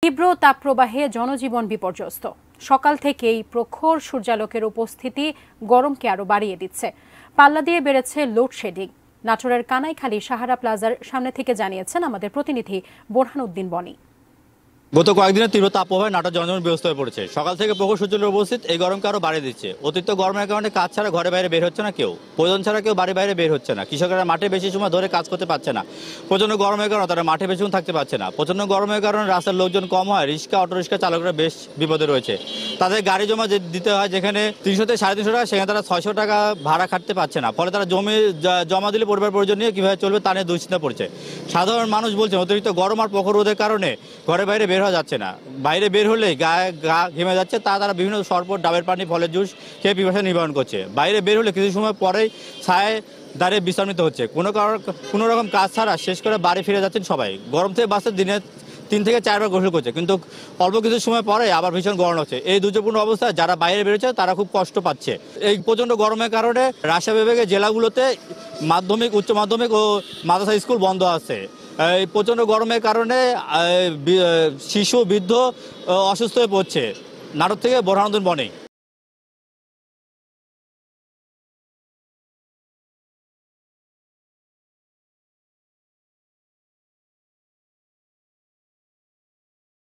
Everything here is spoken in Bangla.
তীব্র তাপপ্রবাহে জনজীবন বিপর্যস্ত। সকাল থেকেই প্রখর সূর্যালোকের উপস্থিতি গরমকে আরো বাড়িয়ে দিচ্ছে। পাল্লা দিয়ে বেড়েছে লোডশেডিং। নাটোরের কানাইখালী সাহারা প্লাজার সামনে থেকে জানিয়েছেন আমাদের প্রতিনিধি বোরহানউদ্দিন বনি। গত কয়েকদিনের তীব্র তাপপ্রবাহে নাটোর জনজীবন ব্যস্ত হয়ে পড়েছে। সকাল থেকে প্রখর সূর্যালোক উপস্থিত এই গরমকে আরো বাড়িয়ে দিচ্ছে। অতিরিক্ত গরমের কারণে কাজ ছাড়া ঘরে বাইরে বের হচ্ছে না কেউ, প্রয়োজন ছাড়া কেউ বাড়ি বাইরে বের হচ্ছে না। কৃষকেরা মাঠে বেশি সময় ধরে কাজ করতে পারছে না। প্রচন্ড গরমের কারণে তারা মাঠে বেশিক্ষণ থাকতে পারছে না। প্রচন্ড গরমের কারণে রাস্তার লোকজন কম হয়, রিক্সা অটোরিক্সা চালকরা বেশ বিপদে রয়েছে। তাদের গাড়ি জমা দিতে হয়, যেখানে 300 থেকে 350 টাকা, সেখানে তারা 600 টাকা ভাড়া খাটতে পারছে না। ফলে তারা জমা দিলে পরিবার পরিজন নিয়ে কীভাবে চলবে তা নিয়ে দুশ্চিন্তা পড়ছে। সাধারণ মানুষ বলছে অতিরিক্ত গরম আর প্রখর রোদের কারণে ঘরে বাইরে বের হওয়া যাচ্ছে না। বাইরে বের হলে গায়ে গা ঘেমে যাচ্ছে। তারা বিভিন্ন শরবত, ডাবের পানি, ফলের জুস খেয়ে পিপাসা নিবারণ করছে। বাইরে বের হলে কিছু সময় পরেই ছায় দাঁড়িয়ে বিশ্রাম নিতে হচ্ছে। কোনো রকম কাজ ছাড়া শেষ করে বাড়ি ফিরে যাচ্ছেন সবাই। গরম থেকে বাঁচতে দিনে 3 থেকে 4 বার গোসল করছে, কিন্তু অল্প কিছু সময় পরে আবার ভীষণ গরম হচ্ছে। এই দুর্যোগপূর্ণ অবস্থায় যারা বাইরে বেরোচ্ছে তারা খুব কষ্ট পাচ্ছে। এই প্রচণ্ড গরমের কারণে রাজশাহী বিভাগের জেলাগুলোতে মাধ্যমিক, উচ্চ মাধ্যমিক ও মাদ্রাসা স্কুল বন্ধ আছে। এই প্রচণ্ড গরমের কারণে শিশু, বৃদ্ধ অসুস্থ হয়ে পড়ছে। নাটোর থেকে বোরহানউদ্দিন বনি।